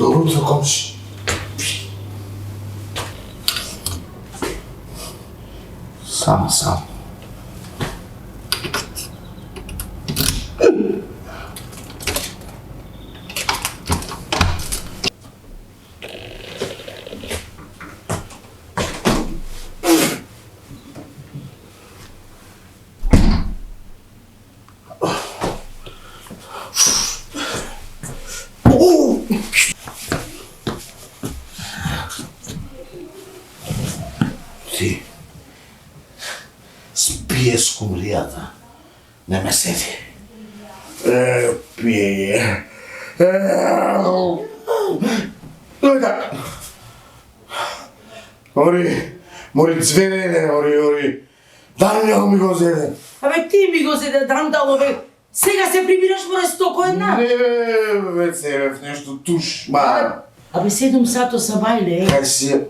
Добро се комши. Сам. Ти спие скумријата. Не ме седи. Пие. Дојда. Мори звенене, ори. Данјал ми го зеде. Абе ти ми го зеде Дандало, бе. Сега се прибираш море стоко една. Не, бе, себев нешто туш, Абе 7 сато са бајле, Кај си?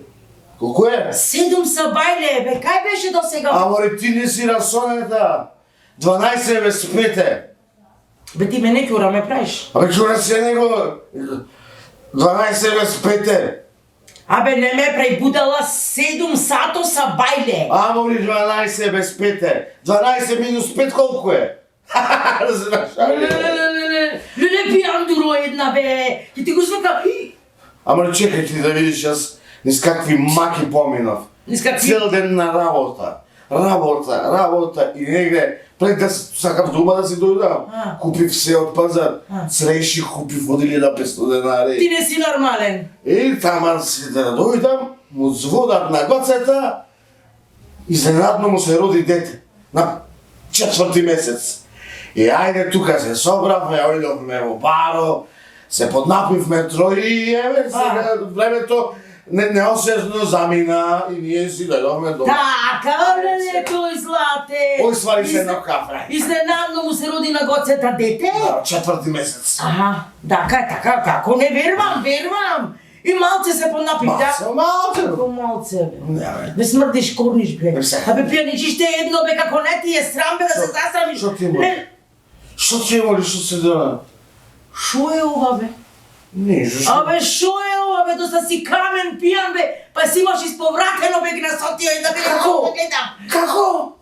Колку е? 7 са бајле, бе, кај беше до сега? Аморе, ти не си расонета. 12 без 5. Бе, ти ме не кјура ме правиш. Абе, чура се него. 12 без 5. Абе, не ме прај будала, 7 сато са бајле. Аморе, 12 без 5. 12 минус 5 колку е? Леле пијан дуро една, бе. Ке ти го света. Аморе, чекај ти да видиш, јас низ какви маки поминав. Низ какви? Цел ден на работа. Работа и негде пред да сакав дома да си дојдам. Купив се од пазар. Среши купив од 1500 денари. Ти не си нормален. И таман си да дојдам, му зводат на гоцета, изненадно му се роди дете. На 4-ти месец. И ајде тука се собравме, ојдовме во баро, се поднапивме трои и еве сега времето неосезно замина и ние си дојдовме дома. Така, леле, тој злате. Ој свари се едно кафе. Изненадно му се роди на гоцета дете? Да, 4-ти месец. Аха, така, како не вервам. И малце се поднапив, да? Малце. Како малце, бе. Не, бе. Бе смрдиш, корниш, бе. Бе, Абе, пијаничиште едно, бе, како не ти е срам, бе, да се засрамиш. Шо ти имали? Шо ти имали, шо се дана? Шо е ова, бе? Не, зашто? Абе, шо е ова, бе, доста си камен пијан, бе, па си имаш исповратено, бе, гнасотио и да бе, Како? Како?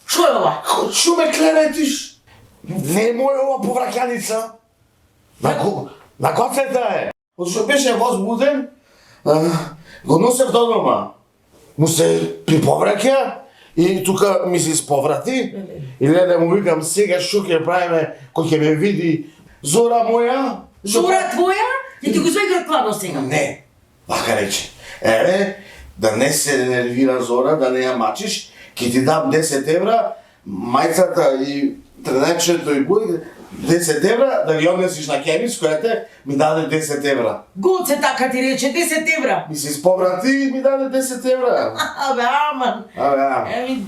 Шо е ова? Шо ме клеветиш? Не е моја ова повраќаница. На гоцета е. Одошто беше возбуден, го носев до дома. Му се приповраќа и тука ми се исповрати. И леле му викам сега шо ќе правиме кој ќе ме види Зора моја. Зора твоја? Ќе ти го звегра кладо сега. Не, вака рече. Еве, да не се нервира Зора, да не ја мачиш, ќе ти дам 10 евра, мајцата и тренечето и буди, 10 евра, да ги однесиш на Кемис, којате ми даде 10 евра. Гоце така ти рече, 10 евра. Ми се исповрати и ми даде 10 евра. Абе, аман. Еми,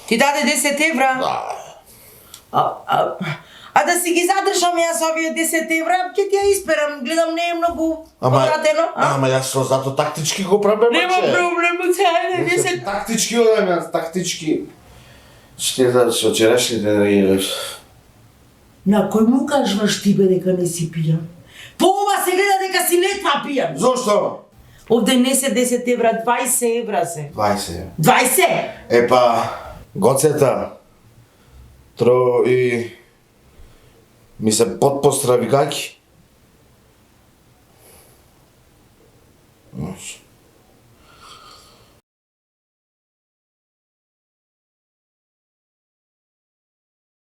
ти даде 10 евра? Да. А да си ги задржам јас овие 10 евра, ќе ти ја исперам, гледам не е многу потратено. Ама јас зато тактички го правам, Нема проблем, ајде 10. Тактички одем јас, тактички. Ще да се вчерашните денеги. На кој му кажваш ти бе дека не си пијан? По ова се гледа дека си летва пијан. Зошто? Овде не се 10 евра, 20 евра се. 20 евра. 20? Епа, гоцета, тро и ми се подпострави гаки.